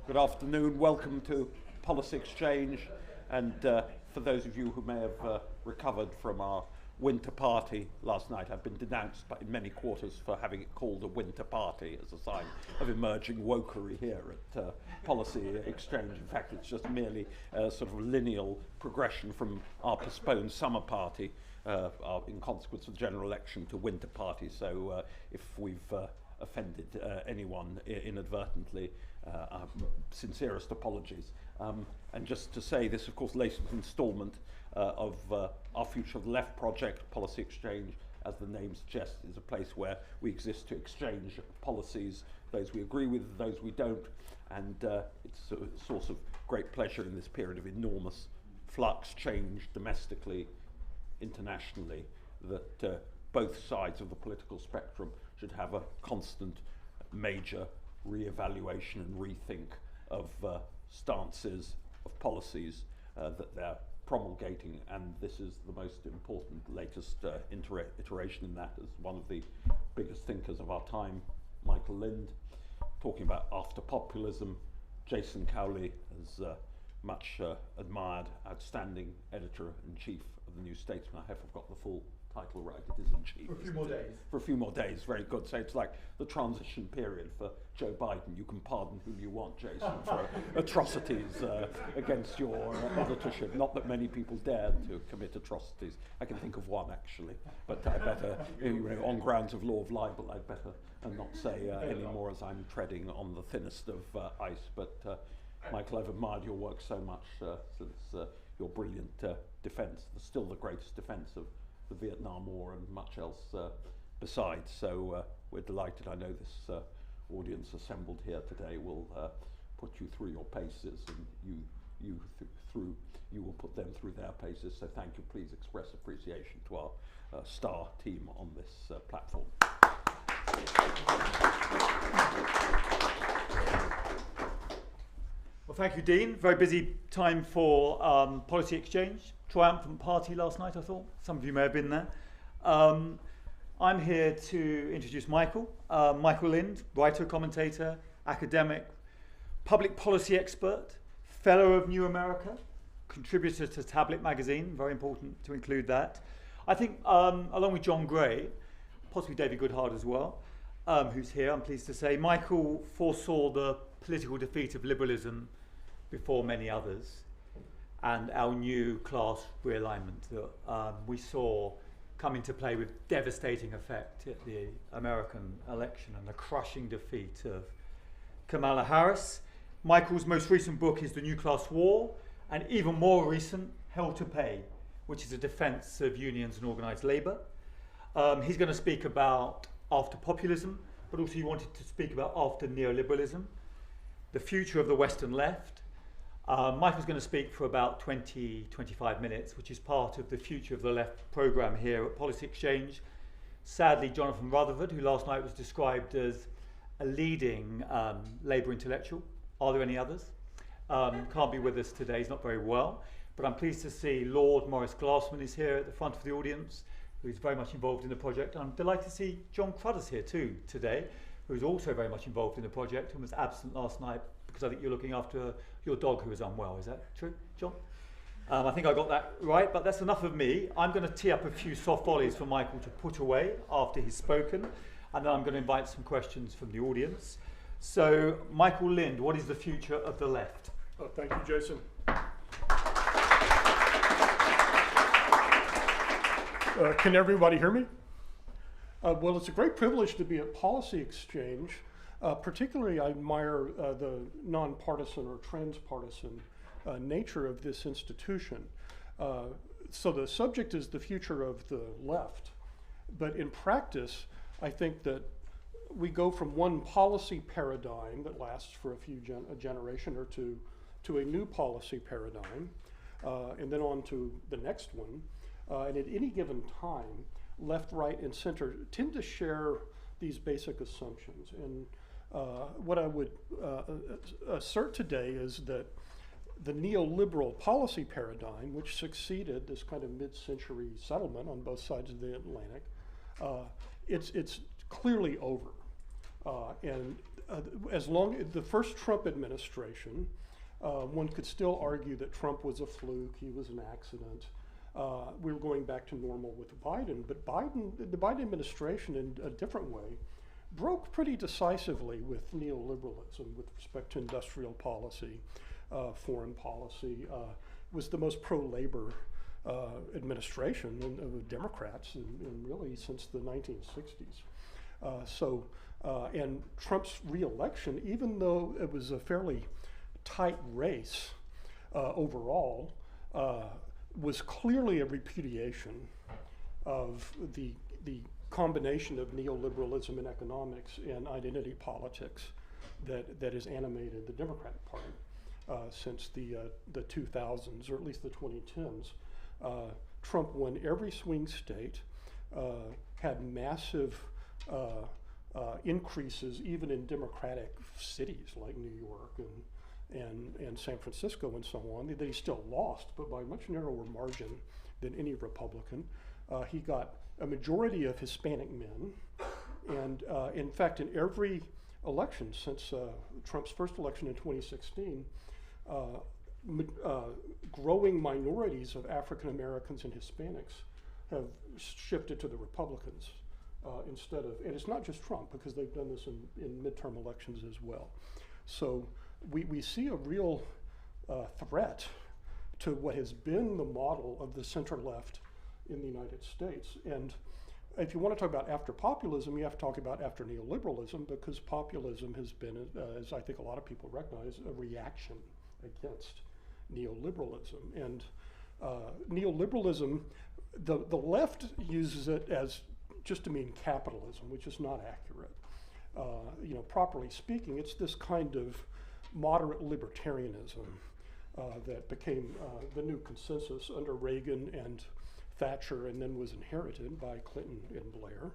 Good afternoon. Welcome to Policy Exchange. And for those of you who may have recovered from our winter party last night, I've been denounced in many quarters for having it called a winter party as a sign of emerging wokery here at Policy Exchange. In fact, it's just merely a sort of lineal progression from our postponed summer party in consequence of the general election to winter party. So if we've offended anyone inadvertently, sincerest apologies. And just to say, this, of course, latest instalment of our Future of the Left project. Policy Exchange, as the name suggests, is a place where we exist to exchange policies, those we agree with, those we don't, and it's a source of great pleasure in this period of enormous flux, change domestically, internationally, that both sides of the political spectrum should have a constant major re-evaluation and rethink of stances, of policies that they're promulgating, and this is the most important latest iteration in that. As one of the biggest thinkers of our time, Michael Lind, talking about after populism. Jason Cowley is much admired, outstanding editor-in-chief of the New Statesman. I hope I've got the full title right. It is in chief. For a few more days. For a few more days, very good. So it's like the transition period for Joe Biden. You can pardon whom you want, Jason, for atrocities against your editorship. Not that many people dare to commit atrocities. I can think of one, actually. But I better, on grounds of law of libel, I'd better not say any more, as I'm treading on the thinnest of ice. But Michael, I've admired your work so much since your brilliant defence, still the greatest defence of the Vietnam War and much else besides. So we're delighted. I know this audience assembled here today will put you through your paces, and you will put them through their paces. So thank you. Please express appreciation to our star team on this platform. Well, thank you, Dean. Very busy time for Policy Exchange. Triumphant party last night, I thought. Some of you may have been there. I'm here to introduce Michael. Michael Lind, writer, commentator, academic, public policy expert, fellow of New America, contributor to Tablet magazine, very important to include that. I think, along with John Gray, possibly David Goodhart as well, who's here, I'm pleased to say, Michael foresaw the political defeat of liberalism before many others, and our new class realignment that we saw come into play with devastating effect at the American election and the crushing defeat of Kamala Harris. Michael's most recent book is The New Class War, and even more recent, Hell to Pay, which is a defense of unions and organized labor. He's going to speak about after populism, but also he wanted to speak about after neoliberalism, the future of the Western left. Michael's going to speak for about 20-25 minutes, which is part of the Future of the Left programme here at Policy Exchange. Sadly, Jonathan Rutherford, who last night was described as a leading Labour intellectual. Are there any others? Can't be with us today, he's not very well. But I'm pleased to see Lord Maurice Glassman is here at the front of the audience, who's very much involved in the project. I'm delighted to see John Crudders here too today, who's also very much involved in the project and was absent last night because I think you're looking after your dog who is unwell. Is that true, John? I think I got that right, but that's enough of me. I'm going to tee up a few soft volleys for Michael to put away after he's spoken, and then I'm going to invite some questions from the audience. So, Michael Lind, what is the future of the left? Oh, thank you, Jason. Can everybody hear me? Well, it's a great privilege to be at Policy Exchange. Particularly, I admire the nonpartisan or transpartisan nature of this institution. So the subject is the future of the left. But in practice, I think that we go from one policy paradigm that lasts for a generation or two to a new policy paradigm, and then on to the next one. And at any given time, left, right, and center tend to share these basic assumptions. And what I would assert today is that the neoliberal policy paradigm, which succeeded this kind of mid-century settlement on both sides of the Atlantic, it's clearly over. And as long as the first Trump administration, one could still argue that Trump was a fluke, he was an accident. We were going back to normal with Biden, but the Biden administration in a different way broke pretty decisively with neoliberalism with respect to industrial policy, foreign policy, was the most pro-labor administration of Democrats in really since the 1960s. And Trump's reelection, even though it was a fairly tight race overall, was clearly a repudiation of the combination of neoliberalism in economics and identity politics that has animated the Democratic Party since the 2000s, or at least the 2010s. Trump won every swing state, had massive increases even in Democratic cities like New York and San Francisco and so on, that he still lost, but by a much narrower margin than any Republican. He got a majority of Hispanic men, and in fact, in every election since Trump's first election in 2016, growing minorities of African Americans and Hispanics have shifted to the Republicans instead of, and it's not just Trump, because they've done this in midterm elections as well. So we see a real threat to what has been the model of the center-left in the United States. And if you want to talk about after populism, you have to talk about after neoliberalism, because populism has been, as I think a lot of people recognize, a reaction against neoliberalism. And neoliberalism, the left uses it as just to mean capitalism, which is not accurate. Properly speaking, it's this kind of moderate libertarianism that became the new consensus under Reagan and Thatcher, and then was inherited by Clinton and Blair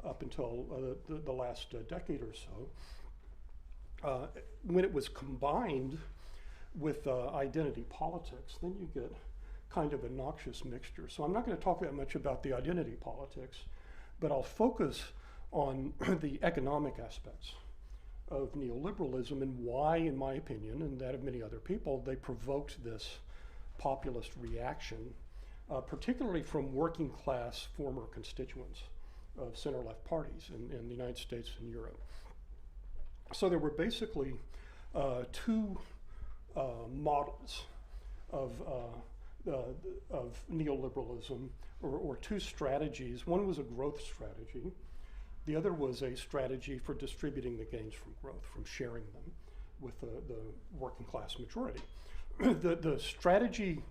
up until the last decade or so. When it was combined with identity politics, then you get kind of a noxious mixture. So I'm not going to talk that much about the identity politics, but I'll focus on the economic aspects of neoliberalism and why, in my opinion, and that of many other people, they provoked this populist reaction, particularly from working class former constituents of center-left parties in the United States and Europe. So there were basically two models of neoliberalism, or two strategies. One was a growth strategy. The other was a strategy for distributing the gains from growth, from sharing them with the working class majority. The strategy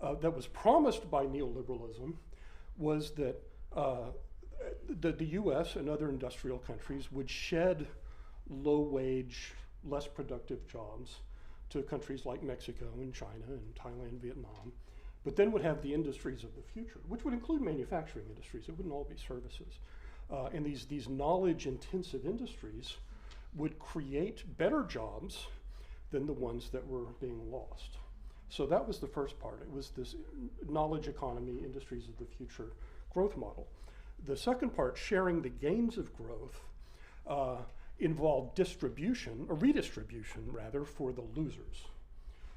that was promised by neoliberalism was that the US and other industrial countries would shed low-wage, less productive jobs to countries like Mexico and China and Thailand and Vietnam, but then would have the industries of the future, which would include manufacturing industries. It wouldn't all be services. And these knowledge-intensive industries would create better jobs than the ones that were being lost. So that was the first part. It was this knowledge economy, industries of the future growth model. The second part, sharing the gains of growth, involved distribution, or redistribution rather, for the losers.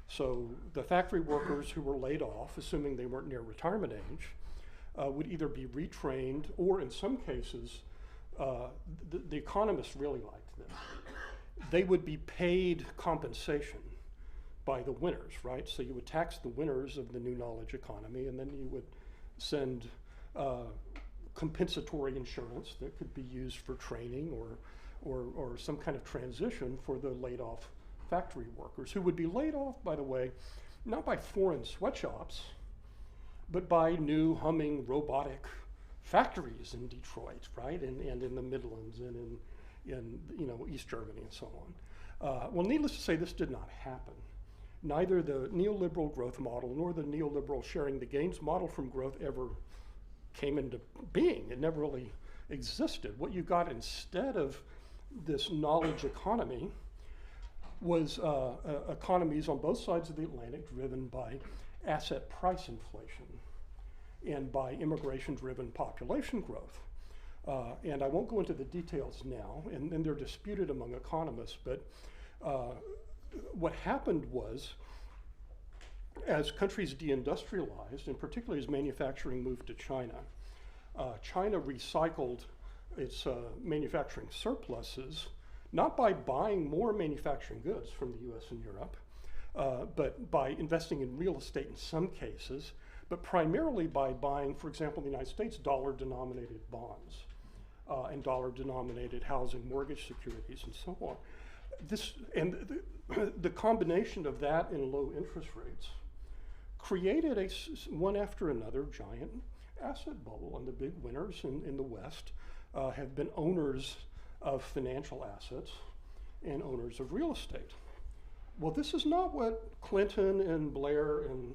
So the factory workers who were laid off, assuming they weren't near retirement age, would either be retrained, or in some cases, the economists really liked them. They would be paid compensation by the winners, right? So you would tax the winners of the new knowledge economy, and then you would send compensatory insurance that could be used for training or some kind of transition for the laid off factory workers, who would be laid off, by the way, not by foreign sweatshops, but by new humming robotic factories in Detroit, right, and in the Midlands and in East Germany and so on. Well, needless to say, this did not happen. Neither the neoliberal growth model nor the neoliberal sharing the gains model from growth ever came into being. It never really existed. What you got instead of this knowledge economy was economies on both sides of the Atlantic driven by asset price inflation and by immigration-driven population growth. And I won't go into the details now, and they're disputed among economists, but what happened was, as countries deindustrialized, and particularly as manufacturing moved to China, China recycled its manufacturing surpluses, not by buying more manufacturing goods from the US and Europe, but by investing in real estate in some cases, but primarily by buying, for example, in the United States, dollar-denominated bonds and dollar-denominated housing mortgage securities and so on. The combination of that and low interest rates created one after another giant asset bubble, and the big winners in the West have been owners of financial assets and owners of real estate. Well, this is not what Clinton and Blair and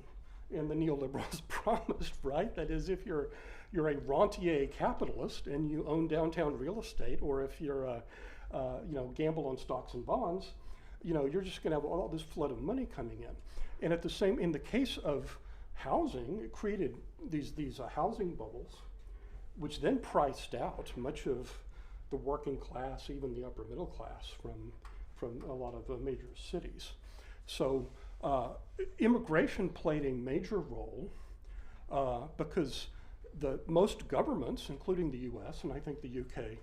the neoliberals promised, right? That is, if you're a rentier capitalist and you own downtown real estate, or if you're gamble on stocks and bonds, you're just going to have all this flood of money coming in. And in the case of housing, it created these housing bubbles, which then priced out much of the working class, even the upper middle class, from a lot of major cities. So immigration played a major role because most governments, including the US and I think the UK,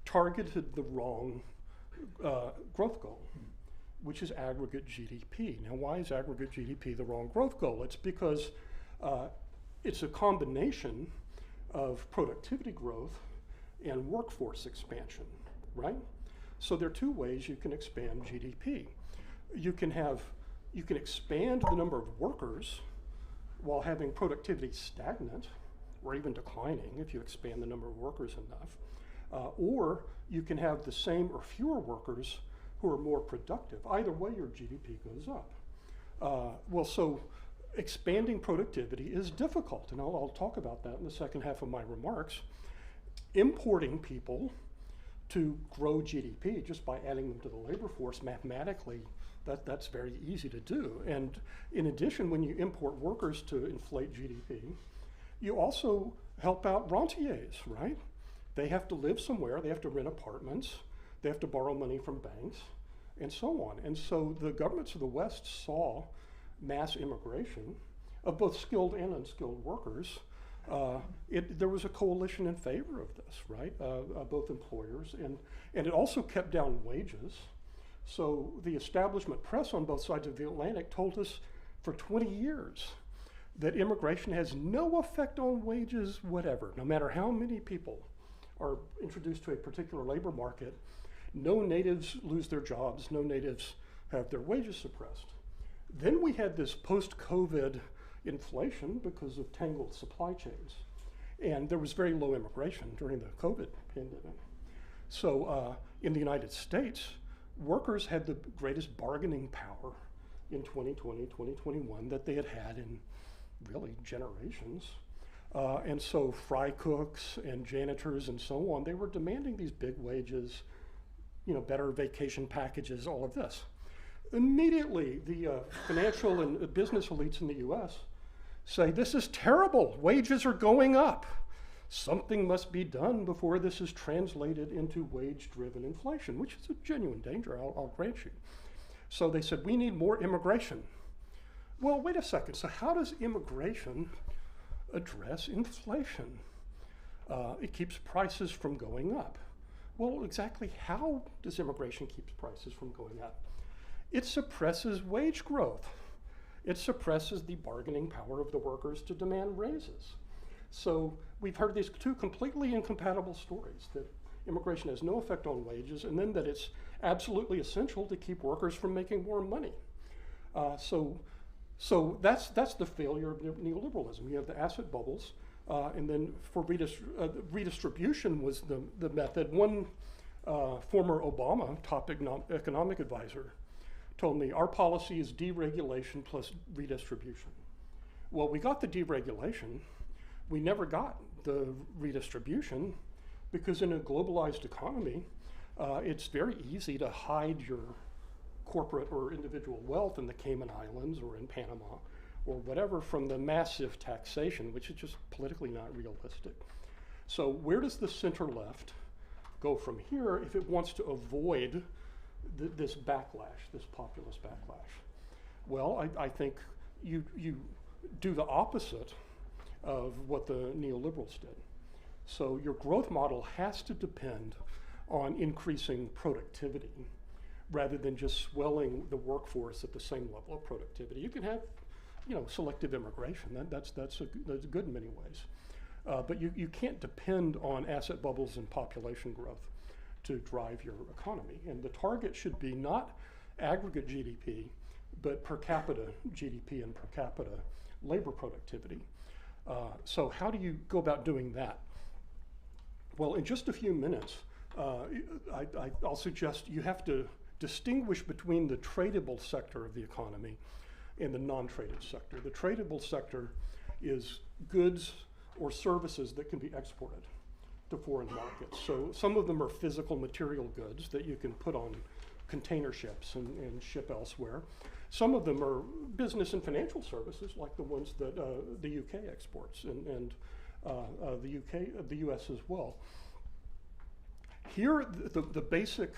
targeted the wrong growth goal, which is aggregate GDP. Now, why is aggregate GDP the wrong growth goal? It's because it's a combination of productivity growth and workforce expansion, right? So there are two ways you can expand GDP. You can expand the number of workers while having productivity stagnant or even declining if you expand the number of workers enough. Or you can have the same or fewer workers who are more productive. Either way, your GDP goes up. So expanding productivity is difficult, and I'll talk about that in the second half of my remarks. Importing people to grow GDP just by adding them to the labor force mathematically, that's very easy to do. And in addition, when you import workers to inflate GDP, you also help out rentiers, right? They have to live somewhere, they have to rent apartments, they have to borrow money from banks, and so on. And so the governments of the West saw mass immigration of both skilled and unskilled workers. There was a coalition in favor of this, right? Both employers, and it also kept down wages. So the establishment press on both sides of the Atlantic told us for 20 years that immigration has no effect on wages whatever. No matter how many people are introduced to a particular labor market, no natives lose their jobs, no natives have their wages suppressed. Then we had this post-COVID inflation because of tangled supply chains. And there was very low immigration during the COVID pandemic. So in the United States, workers had the greatest bargaining power in 2020, 2021 that they had in really generations. And so fry cooks and janitors and so on, they were demanding these big wages, better vacation packages, all of this. Immediately, the financial and business elites in the US say, this is terrible, wages are going up. Something must be done before this is translated into wage-driven inflation, which is a genuine danger, I'll grant you. So they said, we need more immigration. Well, wait a second, so how does immigration address inflation? It keeps prices from going up. Well, exactly how does immigration keep prices from going up? It suppresses wage growth. It suppresses the bargaining power of the workers to demand raises. So we've heard these two completely incompatible stories, that immigration has no effect on wages, and then that it's absolutely essential to keep workers from making more money. So that's the failure of neoliberalism. You have the asset bubbles, and then for redistribution was the method. One former Obama top economic advisor told me, our policy is deregulation plus redistribution. Well, we got the deregulation. We never got the redistribution because in a globalized economy, it's very easy to hide your corporate or individual wealth in the Cayman Islands or in Panama or whatever from the massive taxation, which is just politically not realistic. So where does the center left go from here if it wants to avoid this backlash, this populist backlash? Well, I think you do the opposite of what the neoliberals did. So your growth model has to depend on increasing productivity rather than just swelling the workforce at the same level of productivity. You can have, selective immigration. That's good in many ways. But you can't depend on asset bubbles and population growth to drive your economy. And the target should be not aggregate GDP, but per capita GDP and per capita labor productivity. So how do you go about doing that? Well, in just a few minutes, I'll suggest you have to distinguish between the tradable sector of the economy and the non-traded sector. The tradable sector is goods or services that can be exported to foreign markets. So some of them are physical material goods that you can put on container ships and ship elsewhere. Some of them are business and financial services, like the ones that the UK exports and the US as well. Here, the basic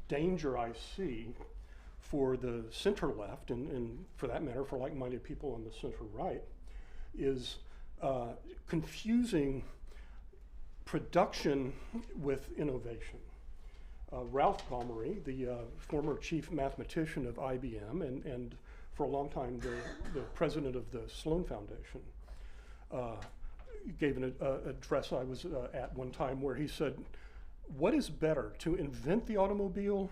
danger I see for the center left, and for that matter, for like-minded people on the center right, is confusing production with innovation. Ralph Gomery, the former chief mathematician of IBM and for a long time the president of the Sloan Foundation, gave an address I was at one time where he said, what is better, to invent the automobile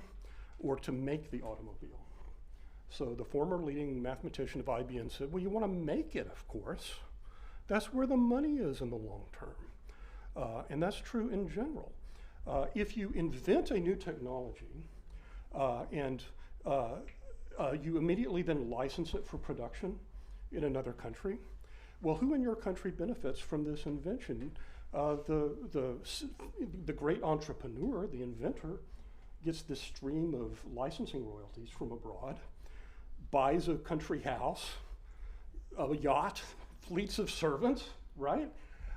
or to make the automobile? So the former leading mathematician of IBM said, well, you want to make it, of course. That's where the money is in the long term. And that's true in general. If you invent a new technology and you immediately then license it for production in another country, well, who in your country benefits from this invention? The great entrepreneur, the inventor, gets this stream of licensing royalties from abroad, buys a country house, a yacht, fleets of servants, right?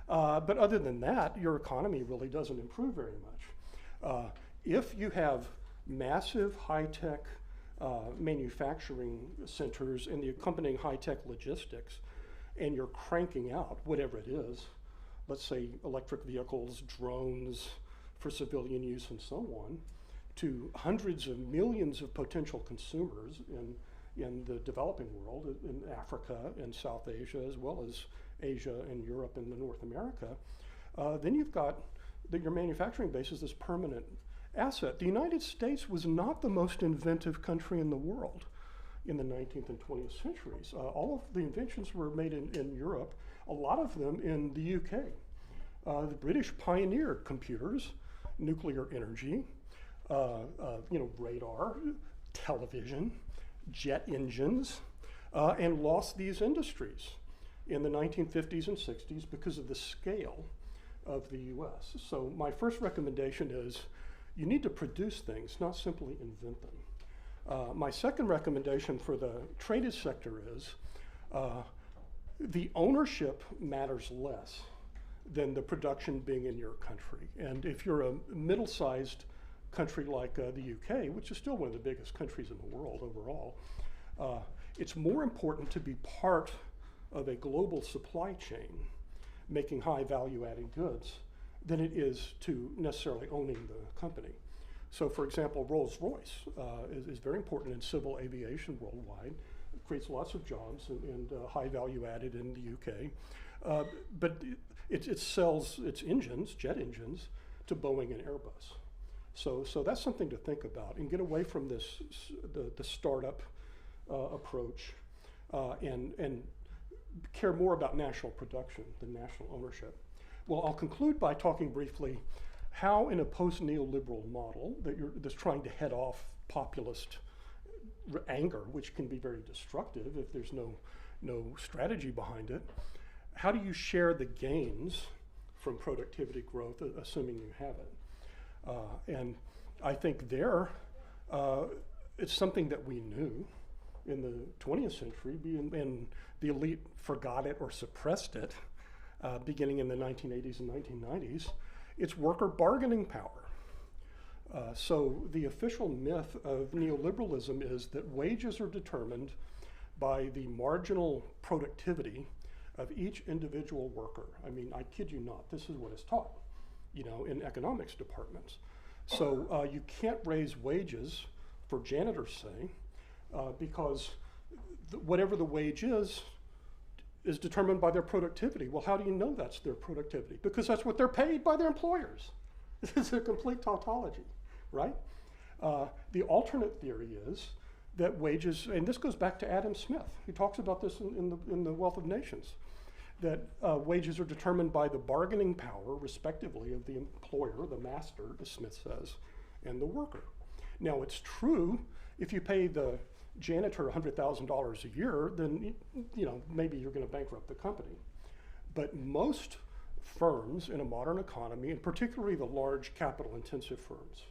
But other than that, your economy really doesn't improve very much. If you have massive high-tech manufacturing centers and the accompanying high-tech logistics, and you're cranking out whatever it is, let's say electric vehicles, drones for civilian use and so on, to hundreds of millions of potential consumers in the developing world, in Africa and South Asia, as well as Asia and Europe and North America, then you've got your manufacturing base is this permanent asset. The United States was not the most inventive country in the world in the 19th and 20th centuries. All of the inventions were made in Europe, a lot of them in the UK. The British pioneered computers, nuclear energy, radar, television, jet engines, and lost these industries in the 1950s and 60s because of the scale of the US. So my first recommendation is you need to produce things, not simply invent them. My second recommendation for the traded sector is the ownership matters less than the production being in your country. And if you're a middle-sized country like the UK, which is still one of the biggest countries in the world overall, it's more important to be part of a global supply chain making high value-added goods than it is to necessarily owning the company. So for example, Rolls-Royce is very important in civil aviation worldwide. It creates lots of jobs and high value-added in the UK. But it sells its engines, jet engines, to Boeing and Airbus. So that's something to think about and get away from this, the startup approach and care more about national production than national ownership. Well, I'll conclude by talking briefly how in a post-neoliberal model that's trying to head off populist anger, which can be very destructive if there's no strategy behind it, how do you share the gains from productivity growth, assuming you have it? And I think it's something that we knew in the 20th century, and the elite forgot it or suppressed it beginning in the 1980s and 1990s, it's worker bargaining power. So the official myth of neoliberalism is that wages are determined by the marginal productivity of each individual worker. I mean, I kid you not, this is what is taught, in economics departments. So you can't raise wages for janitors, say, because whatever the wage is determined by their productivity. Well, how do you know that's their productivity? Because that's what they're paid by their employers. This is a complete tautology, right? The alternate theory is that wages, and this goes back to Adam Smith. He talks about this in the Wealth of Nations, that wages are determined by the bargaining power, respectively, of the employer, the master, as Smith says, and the worker. Now, it's true, if you pay the janitor $100,000 a year, then maybe you're going to bankrupt the company. But most firms in a modern economy, and particularly the large capital-intensive firms,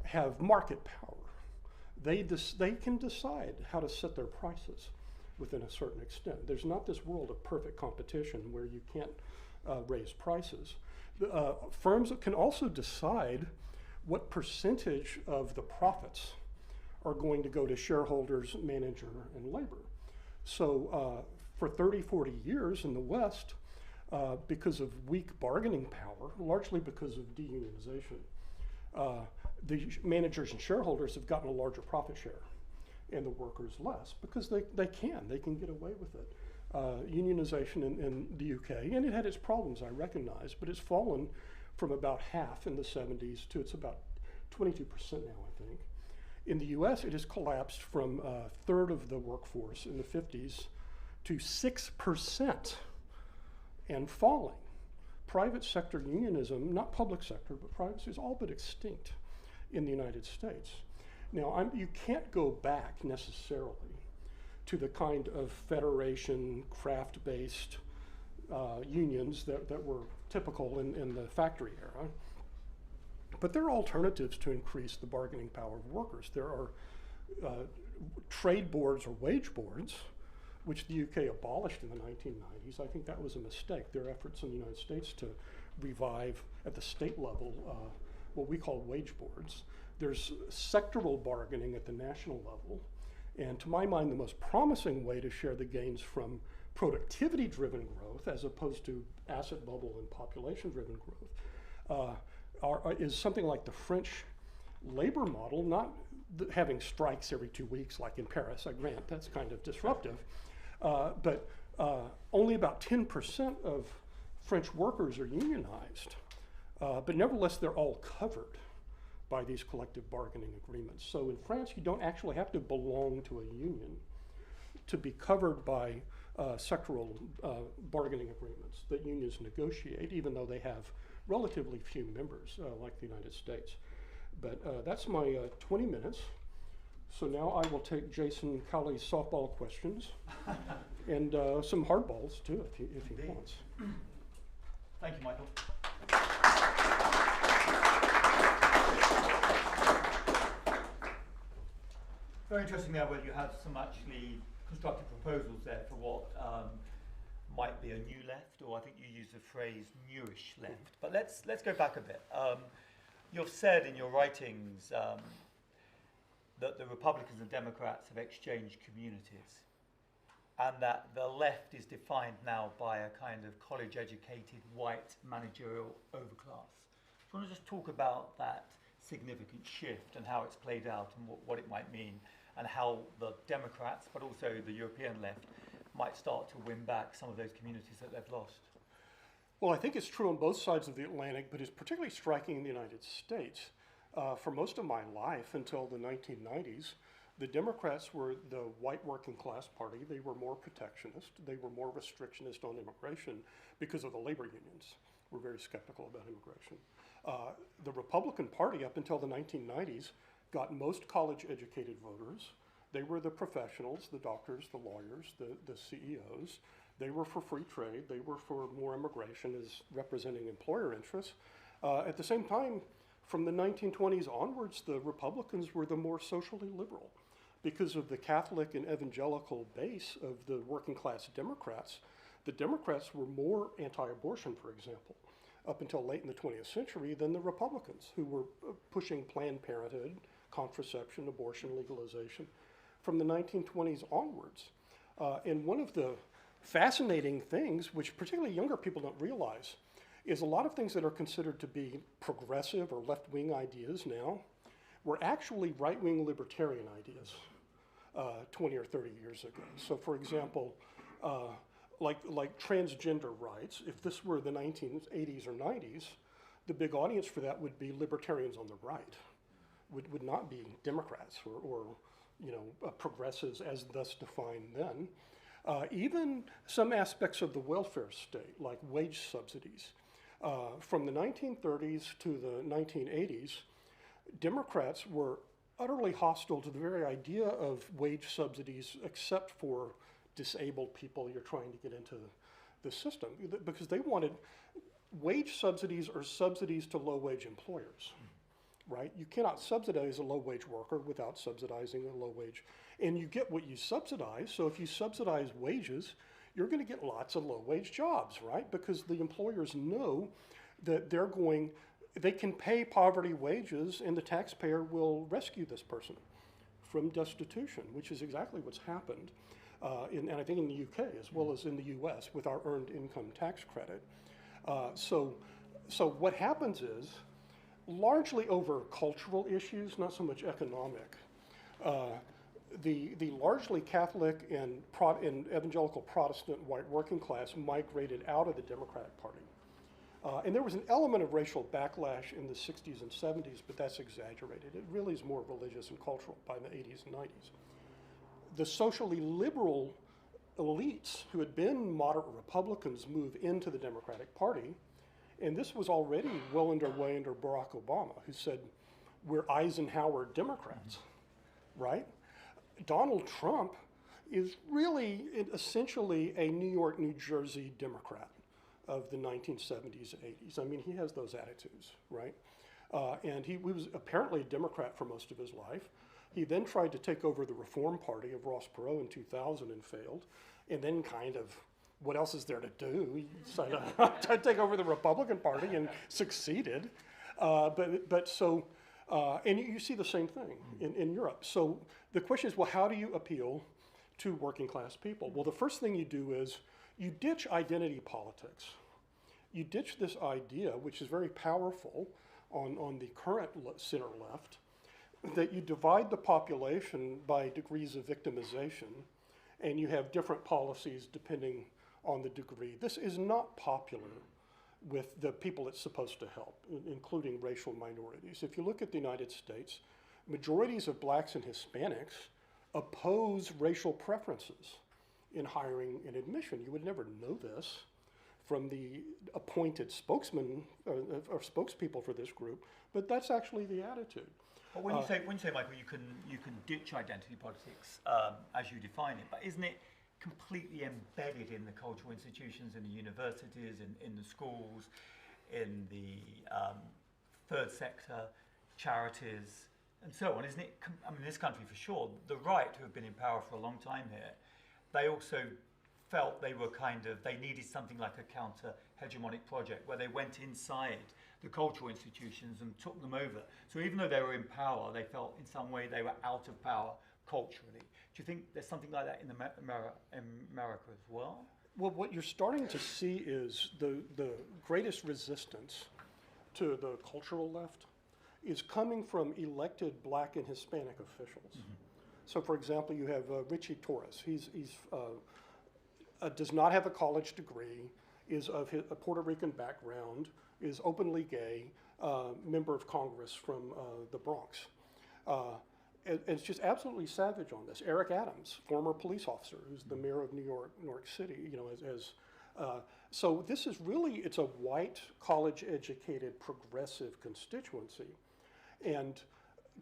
have market power. They can decide how to set their prices within a certain extent. There's not this world of perfect competition where you can't raise prices. Firms can also decide what percentage of the profits are going to go to shareholders, manager, and labor. So for 30, 40 years in the West, because of weak bargaining power, largely because of deunionization, the managers and shareholders have gotten a larger profit share and the workers less because they can get away with it. Unionization in the UK, and it had its problems, I recognize, but it's fallen from about half in the 70s to it's about 22% now, I think. In the US, it has collapsed from a third of the workforce in the 50s to 6% and falling. Private sector unionism, not public sector, but private, is all but extinct in the United States. Now, you can't go back necessarily to the kind of federation, craft-based unions that were typical in the factory era. But there are alternatives to increase the bargaining power of workers. There are trade boards or wage boards, which the UK abolished in the 1990s. I think that was a mistake. There are efforts in the United States to revive at the state level what we call wage boards. There's sectoral bargaining at the national level. And to my mind, the most promising way to share the gains from productivity-driven growth as opposed to asset bubble and population-driven growth is something like the French labor model, not having strikes every 2 weeks like in Paris, I grant, that's kind of disruptive, but only about 10% of French workers are unionized, but nevertheless they're all covered by these collective bargaining agreements. So in France, you don't actually have to belong to a union to be covered by sectoral bargaining agreements that unions negotiate, even though they have relatively few members, like the United States. But that's my 20 minutes. So now I will take Jason Cowley's softball questions and some hardballs too, if he wants. Thank you, Michael. Very interesting there, where you have some actually constructive proposals there for what might be a new left, or I think you use the phrase newish left. But let's go back a bit. You've said in your writings that the Republicans and Democrats have exchanged communities, and that the left is defined now by a kind of college-educated white managerial overclass. Do you want to just talk about that significant shift and how it's played out and what it might mean, and how the Democrats, but also the European left, might start to win back some of those communities that they've lost? Well, I think it's true on both sides of the Atlantic, but it's particularly striking in the United States. For most of my life, until the 1990s, the Democrats were the white working class party. They were more protectionist. They were more restrictionist on immigration because of the labor unions. Were very skeptical about immigration. The Republican Party, up until the 1990s, got most college-educated voters. They were the professionals, the doctors, the lawyers, the CEOs. They were for free trade. They were for more immigration as representing employer interests. At the same time, from the 1920s onwards, the Republicans were the more socially liberal because of the Catholic and evangelical base of the working class Democrats. The Democrats were more anti-abortion, for example, up until late in the 20th century than the Republicans, who were pushing Planned Parenthood, contraception, abortion legalization from the 1920s onwards. And one of the fascinating things, which particularly younger people don't realize, is a lot of things that are considered to be progressive or left-wing ideas now were actually right-wing libertarian ideas 20 or 30 years ago. So for example, like transgender rights, if this were the 1980s or 90s, the big audience for that would be libertarians on the right, would not be Democrats or progressives as thus defined then. Even some aspects of the welfare state, like wage subsidies. From the 1930s to the 1980s, Democrats were utterly hostile to the very idea of wage subsidies, except for disabled people you're trying to get into the system, because they wanted wage subsidies or subsidies to low-wage employers, right? You cannot subsidize a low-wage worker without subsidizing a low-wage, and you get what you subsidize. So if you subsidize wages, you're going to get lots of low-wage jobs, right? Because the employers know that they can pay poverty wages, and the taxpayer will rescue this person from destitution, which is exactly what's happened, and I think in the UK as well as in the US with our earned income tax credit. So what happens is, largely over cultural issues, not so much economic, the largely Catholic and evangelical Protestant white working class migrated out of the Democratic Party. And there was an element of racial backlash in the 60s and 70s, but that's exaggerated. It really is more religious and cultural by the 80s and 90s. The socially liberal elites who had been moderate Republicans move into the Democratic Party, and this was already well underway under Barack Obama, who said, we're Eisenhower Democrats, right? Donald Trump is really essentially a New York, New Jersey Democrat of the 1970s and 80s. I mean, he has those attitudes, right? And he was apparently a Democrat for most of his life. He then tried to take over the Reform Party of Ross Perot in 2000 and failed. And then kind of, what else is there to do? He decided to take over the Republican Party and succeeded. And you see the same thing in Europe. So the question is, well, how do you appeal to working class people? Well, the first thing you do is you ditch identity politics. You ditch this idea, which is very powerful on the current center left, that you divide the population by degrees of victimization, and you have different policies depending on the degree. This is not popular with the people it's supposed to help, including racial minorities. If you look at the United States, majorities of blacks and Hispanics oppose racial preferences in hiring and admission. You would never know this from the appointed spokesman or spokespeople for this group, but that's actually the attitude. But when you say, Michael, you can ditch identity politics as you define it, but isn't it completely embedded in the cultural institutions, in the universities, in the schools, in the third sector, charities, and so on? Isn't it? I mean, this country for sure, the right, who have been in power for a long time here, they also felt they needed something like a counter-hegemonic project where they went inside the cultural institutions and took them over. So even though they were in power, they felt in some way they were out of power culturally. Do you think there's something like that in America as well? Well, what you're starting to see is the greatest resistance to the cultural left is coming from elected black and Hispanic officials. Mm-hmm. So for example, you have Richie Torres. He's does not have a college degree, is of a Puerto Rican background, is openly gay, member of Congress from the Bronx. And it's just absolutely savage on this. Eric Adams, former police officer, who's the mayor of New York City, so this is really, it's a white, college-educated, progressive constituency. And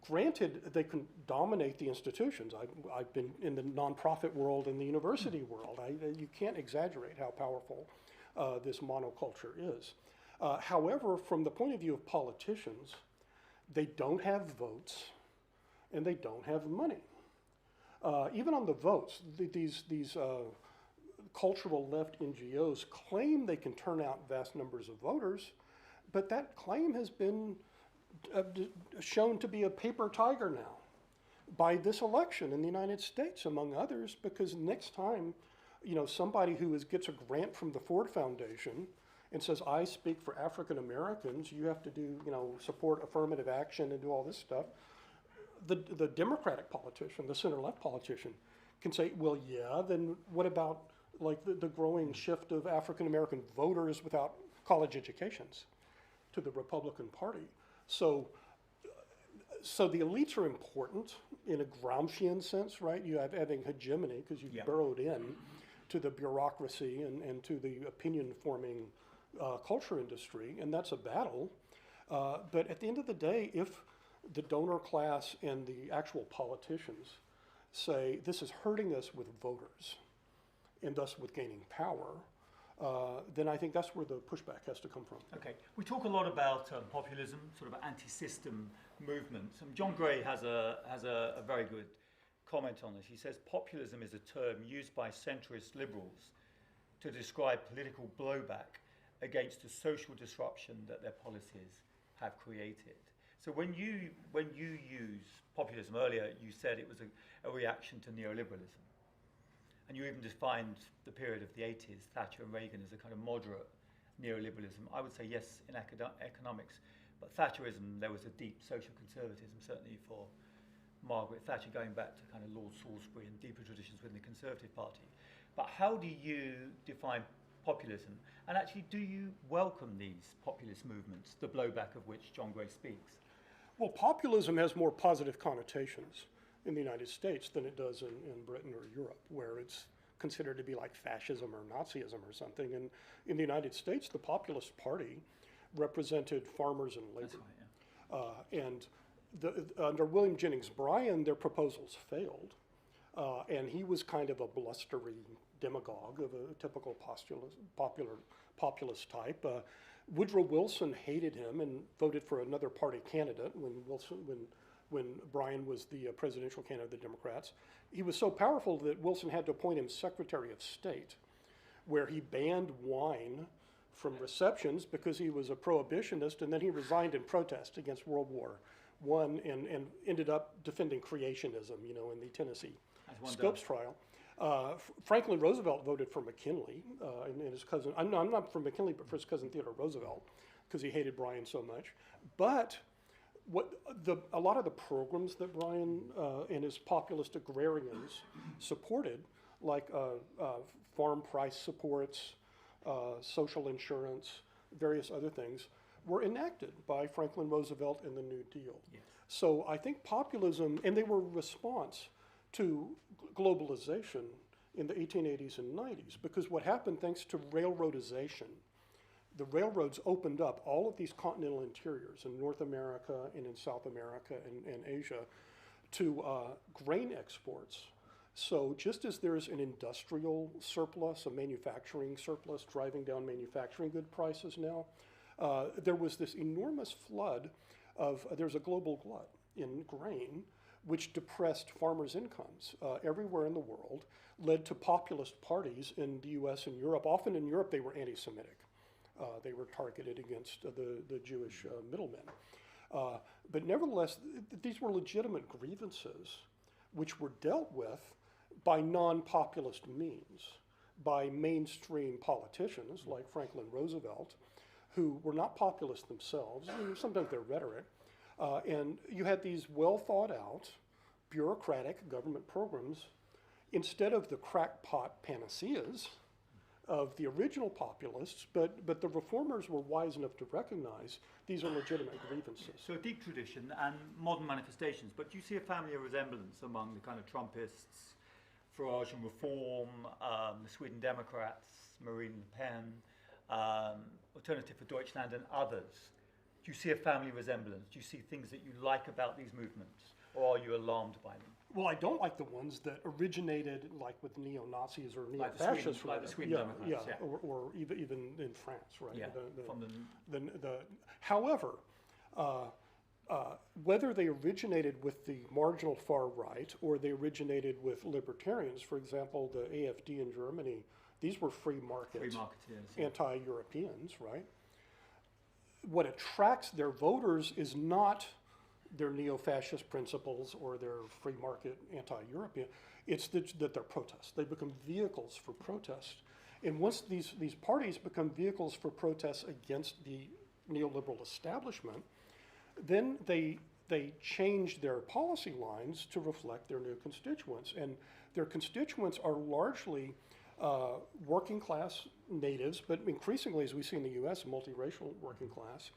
granted, they can dominate the institutions. I've been in the nonprofit world and the university world. You can't exaggerate how powerful this monoculture is. However, from the point of view of politicians, they don't have votes and they don't have money. Even on the votes, these cultural left NGOs claim they can turn out vast numbers of voters, but that claim has been shown to be a paper tiger now by this election in the United States, among others, because next time, somebody who gets a grant from the Ford Foundation and says, I speak for African Americans, you have to do, support affirmative action and do all this stuff. The Democratic politician, the center-left politician, can say, well, yeah, then what about like the growing shift of African American voters without college educations to the Republican Party? So the elites are important in a Gramscian sense, right? You have having hegemony because you've burrowed in to the bureaucracy and to the opinion-forming culture industry, and that's a battle. But at the end of the day, if the donor class and the actual politicians say this is hurting us with voters and thus with gaining power, then I think that's where the pushback has to come from. Okay, we talk a lot about populism, sort of anti-system movements. John Gray has a very good comment on this. He says populism is a term used by centrist liberals to describe political blowback against the social disruption that their policies have created. So when you use populism, earlier you said it was a reaction to neoliberalism. And you even defined the period of the 80s, Thatcher and Reagan, as a kind of moderate neoliberalism. I would say yes in economics, but Thatcherism, there was a deep social conservatism, certainly for Margaret Thatcher, going back to kind of Lord Salisbury and deeper traditions within the Conservative Party. But how do you define populism? And actually, do you welcome these populist movements, the blowback of which John Gray speaks? Well, populism has more positive connotations in the United States than it does in Britain or Europe, where it's considered to be like fascism or Nazism or something. And in the United States, the Populist Party represented farmers and labor. That's right, yeah. And under William Jennings Bryan, their proposals failed. And he was kind of a blustery demagogue of a typical populist type. Woodrow Wilson hated him and voted for another party candidate when Bryan was the presidential candidate of the Democrats. He was so powerful that Wilson had to appoint him Secretary of State, where he banned wine from receptions because he was a prohibitionist, and then he resigned in protest against World War I and ended up defending creationism, in the Tennessee Scopes trial. Franklin Roosevelt voted for McKinley, and his cousin, I'm not for McKinley, but for his cousin Theodore Roosevelt, because he hated Bryan so much. But a lot of the programs that Bryan and his populist agrarians supported, like farm price supports, social insurance, various other things, were enacted by Franklin Roosevelt in the New Deal. Yes. So I think populism, and they were a response to globalization in the 1880s and 90s, because what happened thanks to railroadization, the railroads opened up all of these continental interiors in North America and in South America and Asia to grain exports. So just as there's an industrial surplus, a manufacturing surplus driving down manufacturing good prices now, there was this enormous flood there's a global glut in grain, which depressed farmers' incomes everywhere in the world, led to populist parties in the US and Europe. Often in Europe, they were anti-Semitic. They were targeted against the Jewish middlemen. But nevertheless, these were legitimate grievances which were dealt with by non-populist means, by mainstream politicians like Franklin Roosevelt, who were not populist themselves, sometimes their rhetoric. And you had these well thought out, bureaucratic government programs instead of the crackpot panaceas of the original populists, but the reformers were wise enough to recognize these are legitimate grievances. So a deep tradition and modern manifestations, but do you see a family of resemblance among the kind of Trumpists, Farage and Reform, the Sweden Democrats, Marine Le Pen, Alternative for Deutschland and others? Do you see a family resemblance? Do you see things that you like about these movements, or are you alarmed by them? Well, I don't like the ones that originated like with neo-Nazis or neo-fascists. Like the Sweden Democrats, yeah. Or even in France, right? Yeah, However, whether they originated with the marginal far right or they originated with libertarians, for example, the AfD in Germany These were free market, Free marketeers. Yeah. anti-Europeans, right? What attracts their voters is not their neo-fascist principles or their free market anti-European. It's that they're protests. They become vehicles for protest. And once these parties become vehicles for protests against the neoliberal establishment, then they change their policy lines to reflect their new constituents. And their constituents are largely working class natives, but increasingly, as we see in the US, multiracial working class.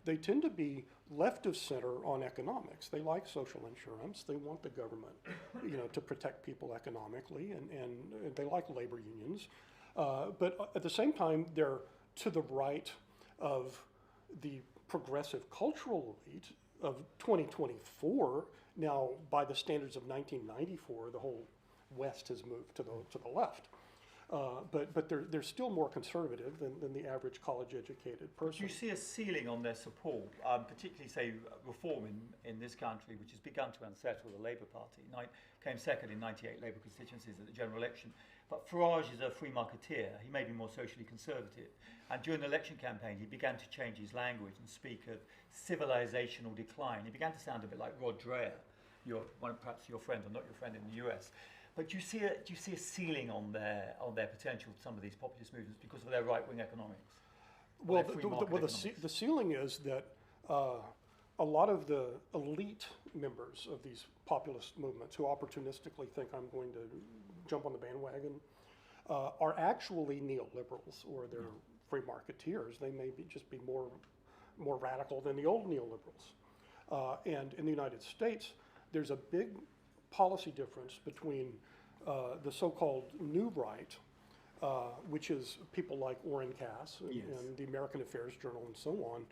They tend to be left of center on economics. They like social insurance. They want the government, to protect people economically, and they like labor unions. But at the same time, they're to the right of the progressive cultural elite of 2024. Now, by the standards of 1994, the whole West has moved to the left. But they're still more conservative than the average college-educated person. Do you see a ceiling on their support, particularly, say, reform in this country, which has begun to unsettle the Labour Party? Came second in 98 Labour constituencies at the general election. But Farage is a free marketeer. He may be more socially conservative. And during the election campaign, he began to change his language and speak of civilizational decline. He began to sound a bit like Rod Dreher, perhaps your friend or not your friend in the US. But do you see a ceiling on their potential, some of these populist movements, because of their right-wing economics? Well, the ceiling is that a lot of the elite members of these populist movements who opportunistically think I'm going to jump on the bandwagon are actually neoliberals, or they're free marketeers. They may just be more radical than the old neoliberals. And in the United States, there's a big policy difference between the so-called new right, which is people like Orrin Cass and the American Affairs Journal and so on,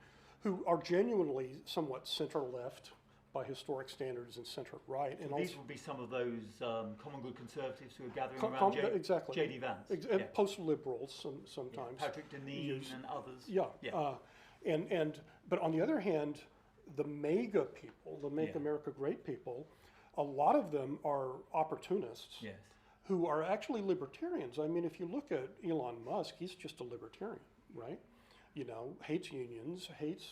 who are genuinely somewhat center-left by historic standards and center-right. And these would be some of those common good conservatives who are gathering around J.D. Vance. Post-liberals sometimes. Patrick Deneen and others. But on the other hand, the MAGA people, the Make America Great people, a lot of them are opportunists who are actually libertarians. I mean, if you look at Elon Musk, he's just a libertarian, right? Hates unions, hates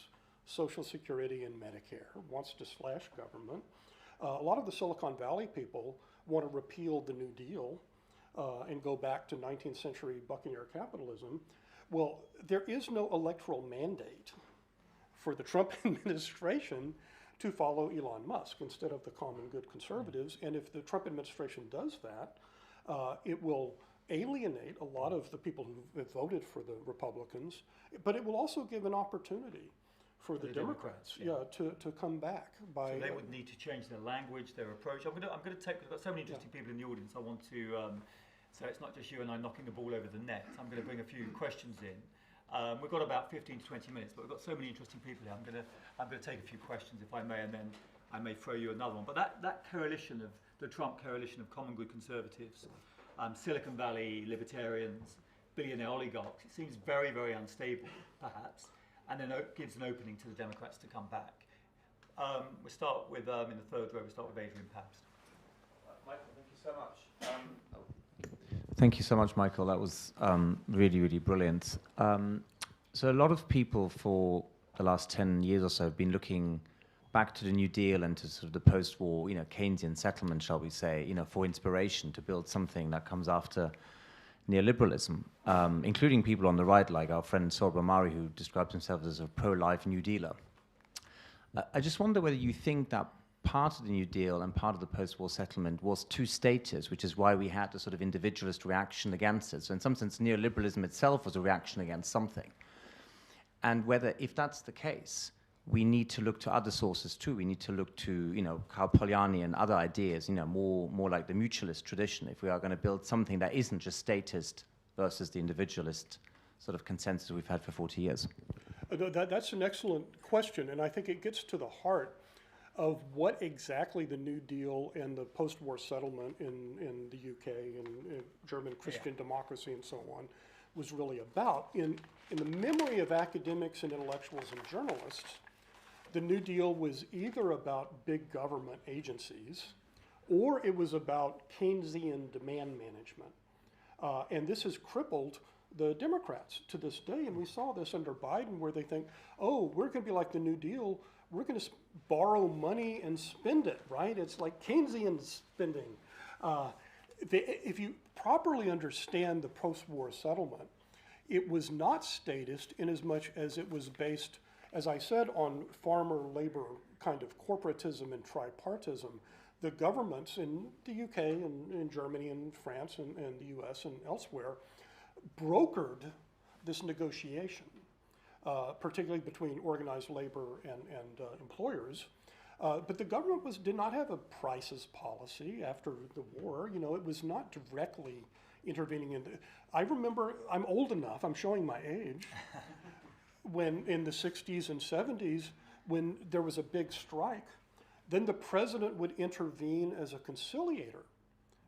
Social Security and Medicare, wants to slash government. A lot of the Silicon Valley people want to repeal the New Deal and go back to 19th century buccaneer capitalism. Well, there is no electoral mandate for the Trump administration to follow Elon Musk instead of the common good conservatives. And if the Trump administration does that, it will alienate a lot of the people who have voted for the Republicans, but it will also give an opportunity for the Democrats to come back. So they would need to change their we've got so many interesting people in the audience. I want to, so it's not just you and I knocking the ball over the net. I'm going to bring a few questions in. We've got about 15 to 20 minutes, but we've got so many interesting people here. I'm going to take a few questions, if I may, and then I may throw you another one. But that coalition of the Trump coalition of common good conservatives, Silicon Valley libertarians, billionaire oligarchs, it seems very, very unstable, perhaps, and then it gives an opening to the Democrats to come back. We'll start with, in the third row, we'll start with Adrian Pabst. Michael, thank you so much. Thank you so much, Michael. That was really, really brilliant. So a lot of people for the last 10 years or so have been looking back to the New Deal and to sort of the post-war, Keynesian settlement, shall we say, for inspiration to build something that comes after neoliberalism, including people on the right, like our friend Sobra Mari, who describes himself as a pro-life New Dealer. I just wonder whether you think that part of the New Deal and part of the post-war settlement was too statist, which is why we had the sort of individualist reaction against it. So in some sense, neoliberalism itself was a reaction against something. And whether, if that's the case, we need to look to other sources too. We need to look to, Karl Polanyi and other ideas, more like the mutualist tradition, if we are going to build something that isn't just statist versus the individualist sort of consensus we've had for 40 years. That's an excellent question, and I think it gets to the heart of what exactly the New Deal and the post-war settlement in the UK and German Christian democracy and so on was really about. In the memory of academics and intellectuals and journalists, the New Deal was either about big government agencies or it was about Keynesian demand management. And this has crippled the Democrats to this day. And we saw this under Biden, where they think, oh, we're going to be like the New Deal. We're going to borrow money and spend it, right? It's like Keynesian spending. If you properly understand the post-war settlement, it was not statist in as much as it was based, as I said, on farmer-labor kind of corporatism and tripartism. The governments in the UK and in Germany and France and the US and elsewhere brokered this negotiation, particularly between organized labor and employers. But the government did not have a prices policy after the war. You know, it was not directly intervening in the, I remember, I'm old enough, I'm showing my age, when in the 60s and 70s, when there was a big strike, then the president would intervene as a conciliator,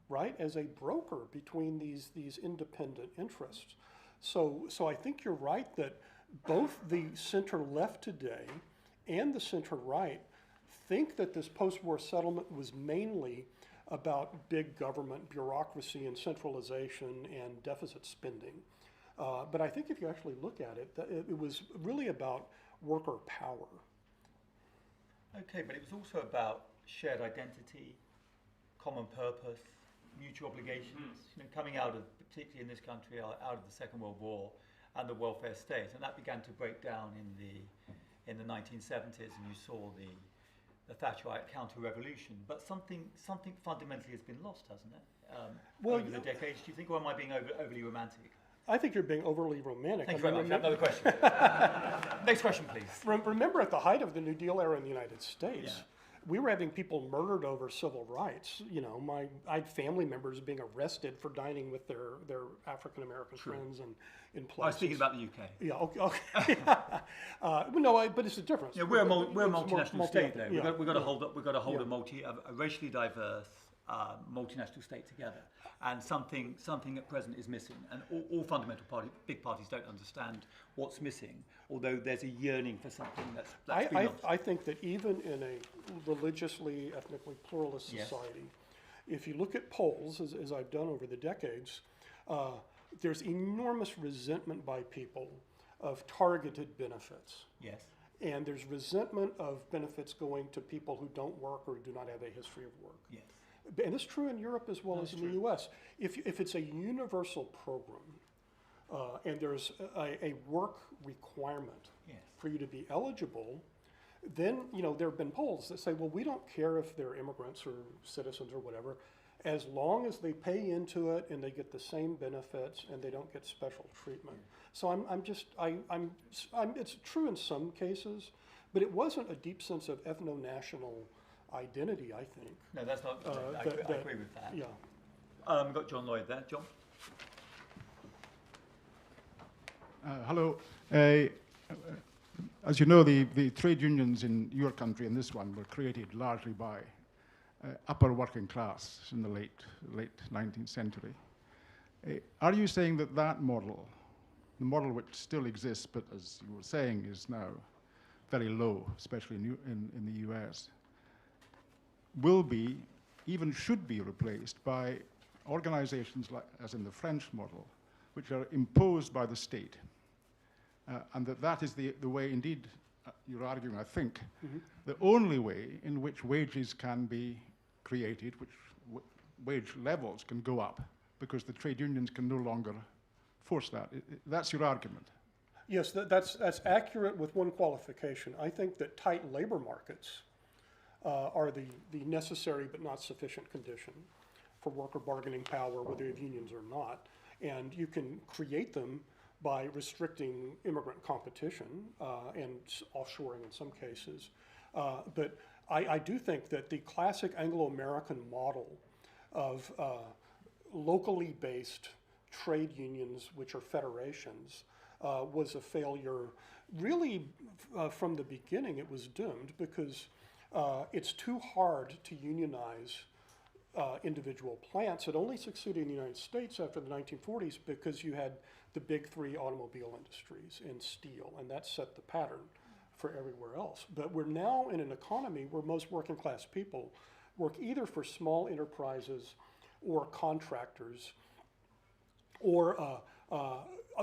right, as a broker between these independent interests. So I think you're right that both the center-left today and the center-right think that this post-war settlement was mainly about big government bureaucracy and centralization and deficit spending. But I think if you actually look at it, it was really about worker power. Okay, but it was also about shared identity, common purpose, mutual obligations, you know, coming out of, particularly in this country, out of the Second World War and the welfare state. And that began to break down in the 1970s, and you saw the Thatcherite counter-revolution. But something fundamentally has been lost, hasn't it? Over the decades, do you think, or am I being overly romantic? I think you're being overly romantic. Thank you very much. I have another question. Next question, please. Remember at the height of the New Deal era in the United States, we were having people murdered over civil rights. You know, I had family members being arrested for dining with their African-American friends and in places. I was speaking about the UK. Yeah, okay. No, but it's a difference. Yeah, we're a multinational state, though. Yeah, we've got to hold a racially diverse multinational state together, and something at present is missing, and all fundamental big parties don't understand what's missing, although there's a yearning for something that's been lost. I think that even in a religiously, ethnically pluralist society, if you look at polls, as I've done over the decades, there's enormous resentment by people of targeted benefits. Yes. And there's resentment of benefits going to people who don't work or do not have a history of work. Yes. And it's true in Europe as well as in the US. If it's a universal program and there's a work requirement for you to be eligible, then there have been polls that say, well, we don't care if they're immigrants or citizens or whatever, as long as they pay into it and they get the same benefits and they don't get special treatment. So it's true in some cases, but it wasn't a deep sense of ethno-national identity, I think. No, that's not. I agree with that. Yeah. We've got John Lloyd there. John. Hello. As you know, the trade unions in your country and this one were created largely by upper working class in the late 19th century. Are you saying that model, the model which still exists, but as you were saying is now very low, especially in the US, will be, even should be replaced by organizations like, as in the French model, which are imposed by the state? And that is the way, indeed, you're arguing, I think, the only way in which wages can be created, which wage levels can go up, because the trade unions can no longer force that. That's your argument. Yes, that's accurate with one qualification. I think that tight labor markets are the necessary but not sufficient condition for worker bargaining power, whether you have unions or not. And you can create them by restricting immigrant competition and offshoring in some cases. But I do think that the classic Anglo-American model of locally based trade unions, which are federations, was a failure. Really, from the beginning, it was doomed because it's too hard to unionize individual plants. It only succeeded in the United States after the 1940s because you had the big three automobile industries and steel, and that set the pattern for everywhere else. But we're now in an economy where most working class people work either for small enterprises or contractors, Or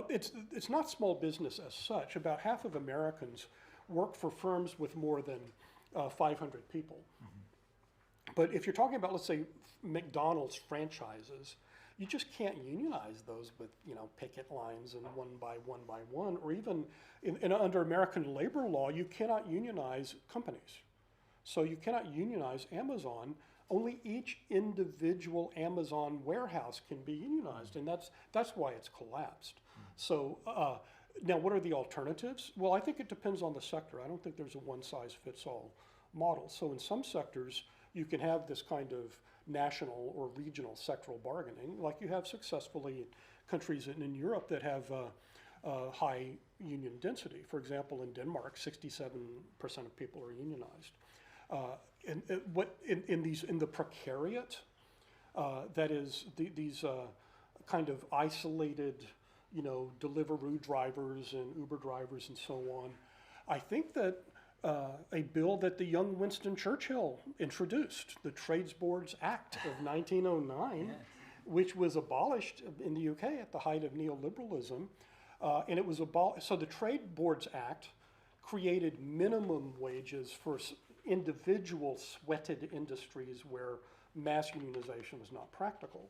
it's not small business as such. About half of Americans work for firms with more than 500 people. But if you're talking about, let's say, McDonald's franchises, you just can't unionize those with, picket lines and one by one, or even under American labor law, you cannot unionize companies. So you cannot unionize Amazon. Only each individual Amazon warehouse can be unionized, and that's why it's collapsed. So now, what are the alternatives? Well, I think it depends on the sector. I don't think there's a one-size-fits-all model. So in some sectors, you can have this kind of national or regional sectoral bargaining, like you have successfully in countries in Europe that have high union density. For example, in Denmark, 67% of people are unionized. In the precariat, that is these kind of isolated, Deliveroo drivers and Uber drivers and so on, I think that a bill that the young Winston Churchill introduced, the Trades Boards Act of 1909, yes, which was abolished in the UK at the height of neoliberalism, and it was so the Trade Boards Act created minimum wages for individual sweated industries where mass unionization was not practical.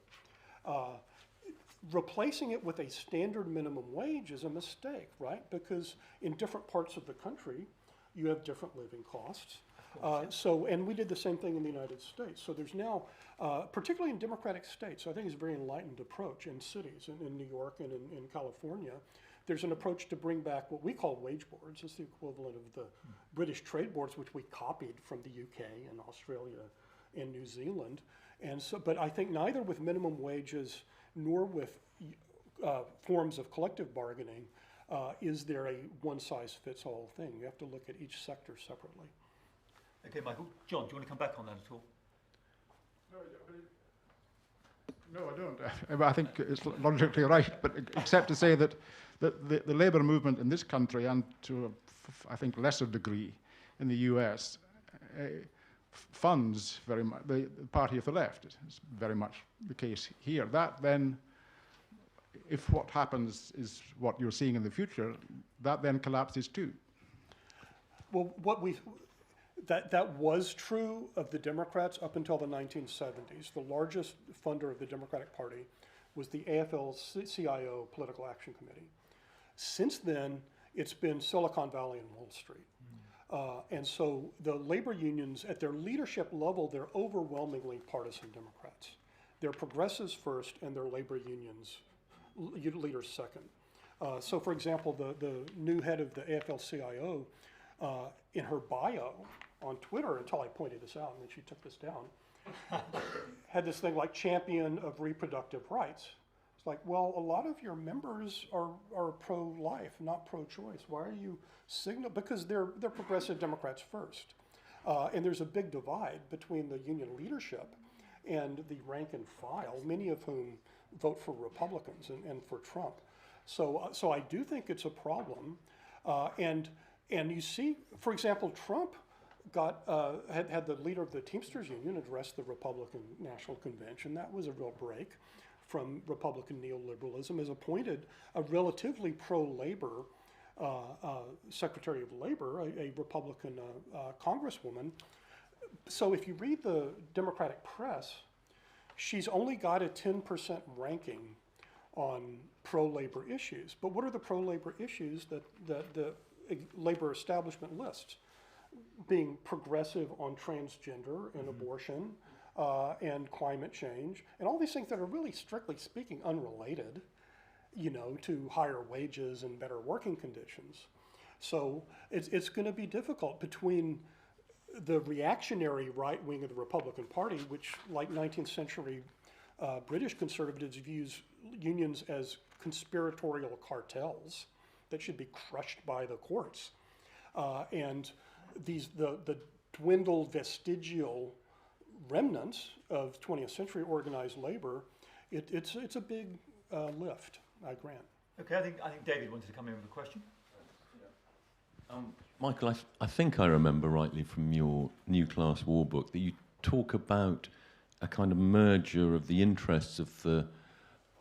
Replacing it with a standard minimum wage is a mistake, right? Because in different parts of the country, you have different living costs. And we did the same thing in the United States. So there's now, particularly in democratic states, I think it's a very enlightened approach in cities, in New York and in California. There's an approach to bring back what we call wage boards. It's the equivalent of the British trade boards, which we copied from the UK and Australia and New Zealand. And so, but I think neither with minimum wages nor with forms of collective bargaining is there a one-size-fits-all thing. You have to look at each sector separately. Okay, Michael. John, do you want to come back on that at all? No, I don't. I think it's logically right, but except to say that the labour movement in this country, and to I think lesser degree in the US, funds very much the party of the left. It's very much the case here. That then, if what happens is what you're seeing in the future, that then collapses too. Well, that was true of the Democrats up until the 1970s. The largest funder of the Democratic Party was the AFL-CIO Political Action Committee. Since then, it's been Silicon Valley and Wall Street. And so the labor unions, at their leadership level, they're overwhelmingly partisan Democrats. They're progressives first, and their labor unions leaders second. So for example, the new head of the AFL-CIO, in her bio on Twitter, until I pointed this out, and then she took this down, had this thing like champion of reproductive rights. It's like, well, a lot of your members are pro-life, not pro-choice. Why are you because they're progressive Democrats first. And there's a big divide between the union leadership and the rank and file, many of whom vote for Republicans and for Trump. So I do think it's a problem. And you see, for example, Trump had the leader of the Teamsters Union address the Republican National Convention. That was a real break from Republican neoliberalism, has appointed a relatively pro-labor Secretary of Labor, a Republican Congresswoman. So if you read the Democratic press, she's only got a 10% ranking on pro-labor issues. But what are the pro-labor issues that the labor establishment lists? Being progressive on transgender and abortion and climate change, and all these things that are really, strictly speaking, unrelated, to higher wages and better working conditions. So it's going to be difficult between the reactionary right wing of the Republican Party, which, like 19th century British conservatives, views unions as conspiratorial cartels that should be crushed by the courts, and the dwindled vestigial remnants of 20th century organized labor. It's a big lift, I grant. Okay, I think David wanted to come in with a question. Michael, I think I remember rightly from your New Class War book that you talk about a kind of merger of the interests of the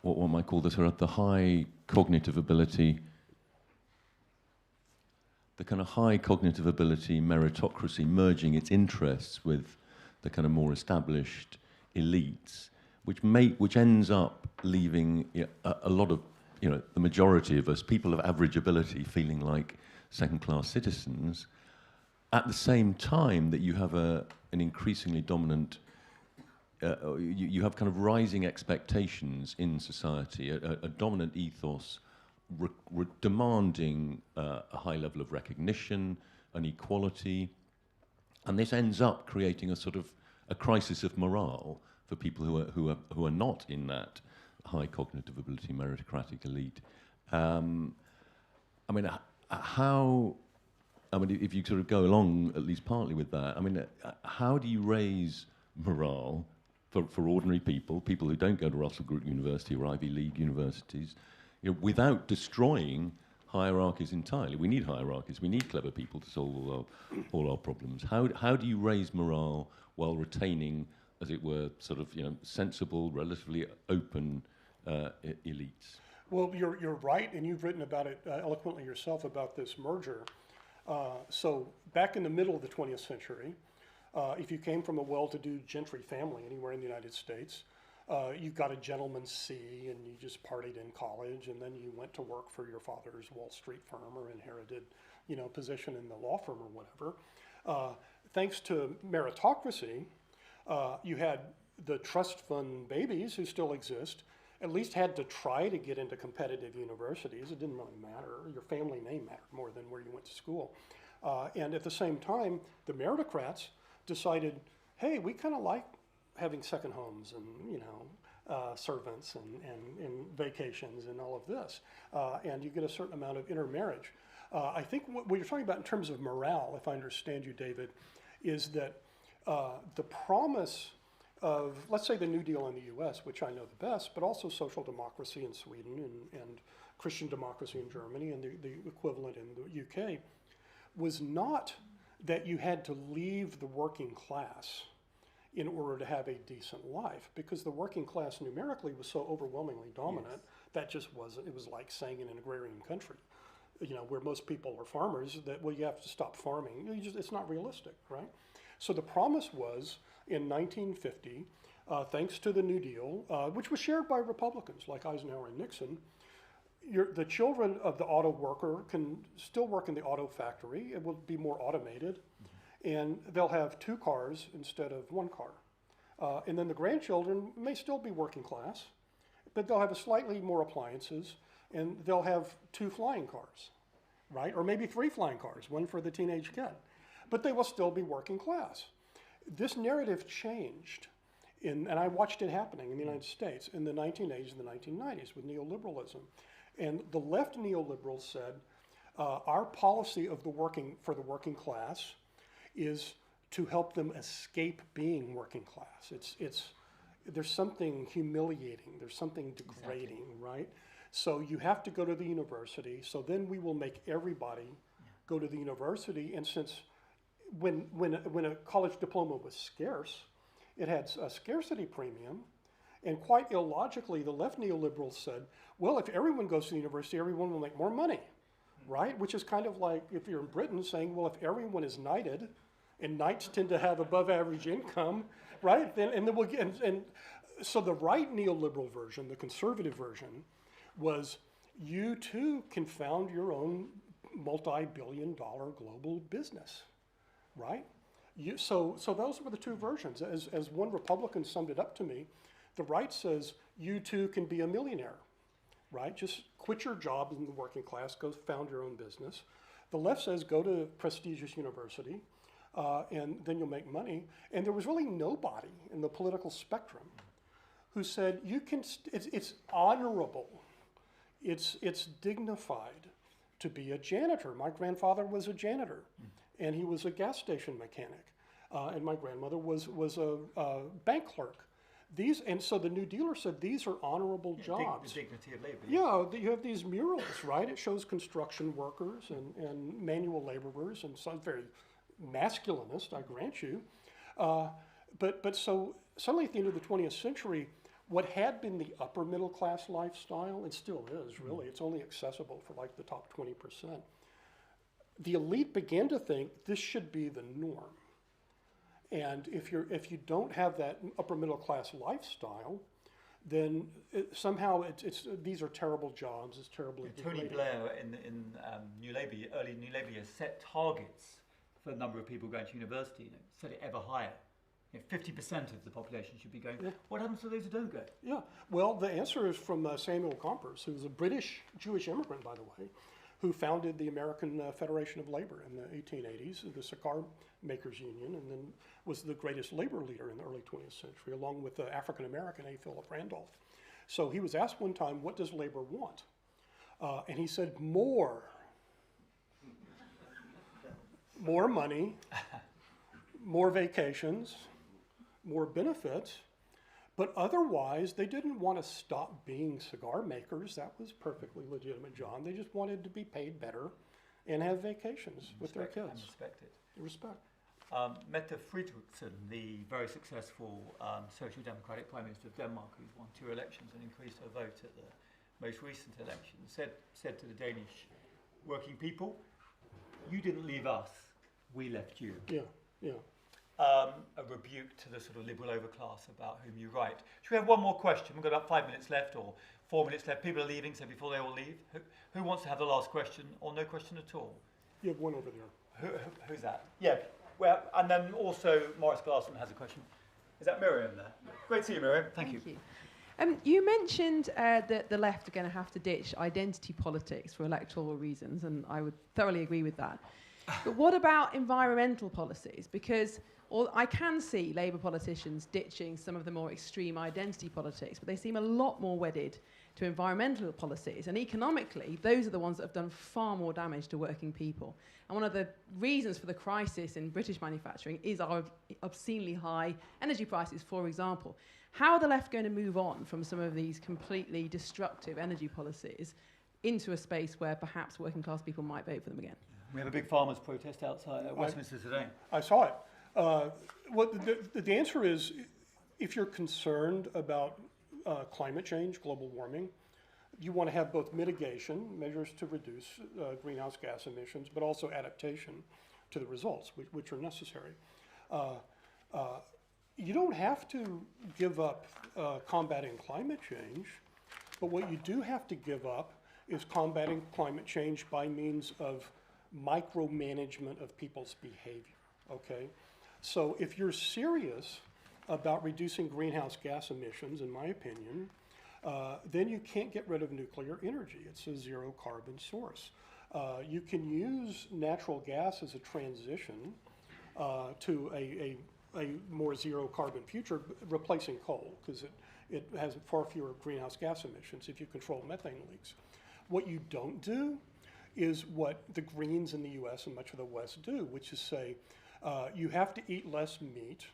what one might call the sort of the high cognitive ability, the kind of high cognitive ability meritocracy merging its interests with the kind of more established elites, which ends up leaving a lot of, the majority of us, people of average ability, feeling like second-class citizens, at the same time that you have an increasingly dominant, you have kind of rising expectations in society, a dominant ethos demanding a high level of recognition and equality, and this ends up creating a sort of a crisis of morale for people who are not in that high cognitive ability meritocratic elite. If you sort of go along at least partly with that, how do you raise morale for ordinary people who don't go to Russell Group University or Ivy League universities, without destroying hierarchies entirely? We need hierarchies. We need clever people to solve all our problems. How do you raise morale while retaining, as it were, sort of sensible, relatively open elites? Well, you're right, and you've written about it eloquently yourself about this merger. So back in the middle of the 20th century, if you came from a well-to-do gentry family anywhere in the United States, you got a gentleman's C and you just partied in college, and then you went to work for your father's Wall Street firm or inherited, position in the law firm or whatever. Thanks to meritocracy, you had the trust fund babies who still exist, at least had to try to get into competitive universities. It didn't really matter. Your family name mattered more than where you went to school. And at the same time, the meritocrats decided, hey, we kind of like having second homes and, servants and vacations and all of this. And you get a certain amount of intermarriage. I think what you're talking about in terms of morale, if I understand you, David, is that the promise of, let's say, the New Deal in the US, which I know the best, but also social democracy in Sweden and Christian democracy in Germany and the equivalent in the UK, was not that you had to leave the working class in order to have a decent life, because the working class numerically was so overwhelmingly dominant. That just wasn't, it was like saying in an agrarian country, where most people are farmers, that, well, you have to stop farming. It's not realistic, right? So the promise was, in 1950, thanks to the New Deal, which was shared by Republicans like Eisenhower and Nixon, the children of the auto worker can still work in the auto factory. It will be more automated, and they'll have 2 cars instead of 1 car. And then the grandchildren may still be working class, but they'll have slightly more appliances, and they'll have 2 flying cars, right? Or maybe 3 flying cars, 1 for the teenage kid. But they will still be working class. This narrative changed, and I watched it happening in the United States in the 1980s and the 1990s with neoliberalism. And the left neoliberals said, our policy of for the working class is to help them escape being working class. There's something humiliating, there's something degrading, right? So you have to go to the university, so then we will make everybody go to the university. And since when a college diploma was scarce, it had a scarcity premium, and quite illogically, the left neoliberals said, well, if everyone goes to the university, everyone will make more money, right? Which is kind of like if you're in Britain saying, well, if everyone is knighted, and knights tend to have above average income, right? And so the right neoliberal version, the conservative version, was you too can found your own multi-billion-dollar global business, right? So those were the 2 versions. As one Republican summed it up to me, the right says you too can be a millionaire, right? Just quit your job in the working class, go found your own business. The left says go to prestigious university, and then you'll make money. And there was really nobody in the political spectrum who said you can. It's honorable, it's dignified to be a janitor. My grandfather was a janitor, and he was a gas station mechanic, and my grandmother was a bank clerk. And so the New Dealer said these are honorable jobs. The dignity of labor. Yeah, you have these murals, right? It shows construction workers and manual laborers, and so very masculinist, I grant you. But so suddenly at the end of the 20th century, what had been the upper middle class lifestyle, and still is really, it's only accessible for like the top 20%. The elite began to think this should be the norm. And if you don't have that upper middle class lifestyle, then these are terrible jobs. It's terribly Tony degrading. Blair in New Labour, early New Labour years, set targets for the number of people going to university. Set it ever higher. 50% of the population should be going. Yeah. What happens to those who don't go? Yeah. Well, the answer is from Samuel Gompers, who's a British Jewish immigrant, by the way, who founded the American Federation of Labor in the 1880s, the cigar makers union, and then was the greatest labor leader in the early 20th century, along with the African-American A. Philip Randolph. So he was asked one time, what does labor want? And he said, more. More money, more vacations, more benefits. But otherwise, they didn't want to stop being cigar makers. That was perfectly legitimate, John. They just wanted to be paid better and have vacations with their kids. And respected. Respect. Mette Frederiksen, the very successful Social Democratic Prime Minister of Denmark, who's won 2 elections and increased her vote at the most recent election, said to the Danish working people, you didn't leave us, we left you. Yeah, yeah. A rebuke to the sort of liberal overclass about whom you write. Should we have one more question? We've got about 5 minutes left or 4 minutes left. People are leaving, so before they all leave, who wants to have the last question or no question at all? You have one over there. Who's that? Yeah, well, and then also Morris Glasson has a question. Is that Miriam there? Great to see you, Miriam. Thank you. You mentioned that the left are going to have to ditch identity politics for electoral reasons, and I would thoroughly agree with that. But what about environmental policies? Because I can see Labour politicians ditching some of the more extreme identity politics, but they seem a lot more wedded to environmental policies. And economically, those are the ones that have done far more damage to working people. And one of the reasons for the crisis in British manufacturing is our obscenely high energy prices, for example. How are the left going to move on from some of these completely destructive energy policies into a space where perhaps working class people might vote for them again? We have a big farmers' protest outside at Westminster today. I saw it. The answer is, if you're concerned about climate change, global warming, you want to have both mitigation, measures to reduce greenhouse gas emissions, but also adaptation to the results, which are necessary. You don't have to give up combating climate change, but what you do have to give up is combating climate change by means of micromanagement of people's behavior, okay? So if you're serious about reducing greenhouse gas emissions, in my opinion, then you can't get rid of nuclear energy. It's a zero carbon source. You can use natural gas as a transition to a more zero carbon future, replacing coal, because it has far fewer greenhouse gas emissions if you control methane leaks. What you don't do is what the Greens in the US and much of the West do, which is say, you have to eat less meat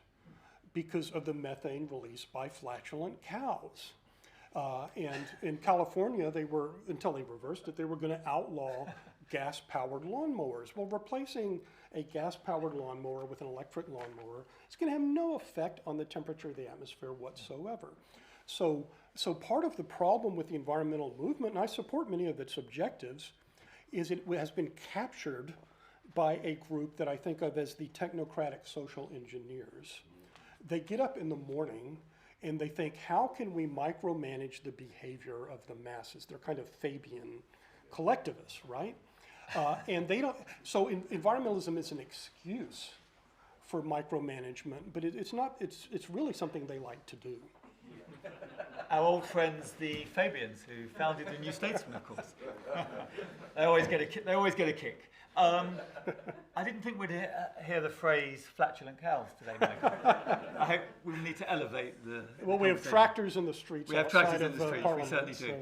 because of the methane released by flatulent cows. And in California, until they reversed it, they were going to outlaw gas-powered lawnmowers. Well, replacing a gas-powered lawnmower with an electric lawnmower is going to have no effect on the temperature of the atmosphere whatsoever. So part of the problem with the environmental movement, and I support many of its objectives, is it has been captured by a group that I think of as the technocratic social engineers. They get up in the morning and they think, how can we micromanage the behavior of the masses? They're kind of Fabian collectivists, right? And they don't, so environmentalism is an excuse for micromanagement, but it's really something they like to do. Our old friends, the Fabians, who founded the New Statesman, of course. They always get a kick. I didn't think we'd hear the phrase flatulent cows today, Michael. I hope we need to elevate the Well, we have tractors in the streets. We have tractors in the streets, we certainly do.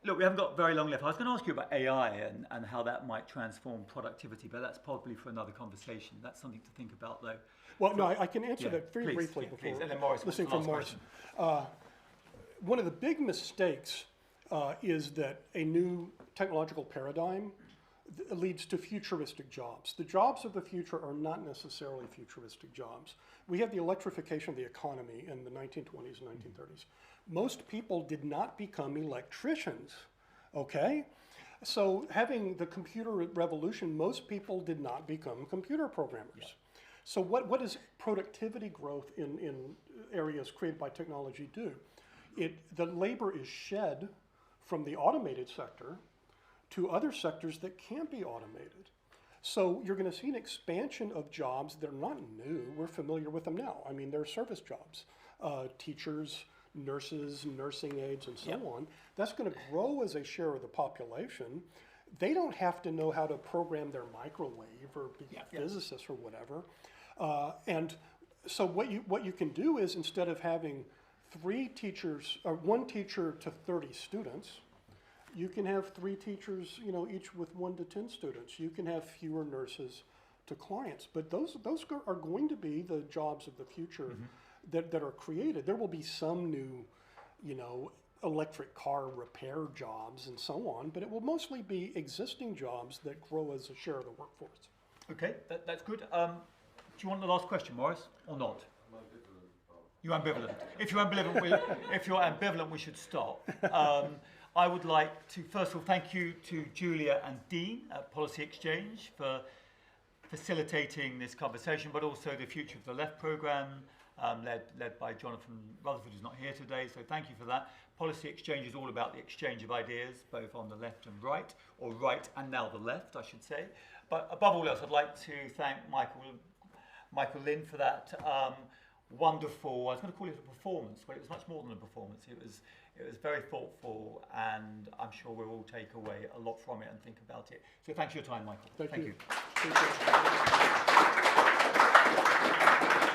Look, we haven't got very long left. I was going to ask you about AI and how that might transform productivity, but that's probably for another conversation. That's something to think about, though. Well, no, I can answer that very briefly before please. And then Morris, listening from Morris. One of the big mistakes is that a new technological paradigm leads to futuristic jobs. The jobs of the future are not necessarily futuristic jobs. we had the electrification of the economy in the 1920s and 1930s. Most people did not become electricians, okay? So having the computer revolution, most people did not become computer programmers. Yeah. So what does productivity growth in areas created by technology do? The labor is shed from the automated sector to other sectors that can't be automated. So you're going to see an expansion of jobs that are not new. We're familiar with them now. I mean, they're service jobs, teachers, nurses, nursing aides, and so on. That's going to grow as a share of the population. They don't have to know how to program their microwave or be physicists or whatever. And so what you can do is, instead of having 3 teachers or 1 teacher to 30 students, you can have 3 teachers, each with 1 to 10 students. You can have fewer nurses to clients. But those are going to be the jobs of the future that are created. There will be some new, electric car repair jobs and so on, but it will mostly be existing jobs that grow as a share of the workforce. Okay, that's good. Do you want the last question, Morris, or not? You're ambivalent. If you're ambivalent, we should stop. I would like to first of all thank you to Julia and Dean at Policy Exchange for facilitating this conversation, but also the Future of the Left programme, led by Jonathan Rutherford, who's not here today. So thank you for that. Policy Exchange is all about the exchange of ideas, both on the left and right, or right and now the left, I should say. But above all else, I'd like to thank Michael Lynn for that wonderful, I was going to call it a performance, but it was much more than a performance. It was very thoughtful, and I'm sure we'll all take away a lot from it and think about it. So thanks for your time, Michael. Thank you. Thank you.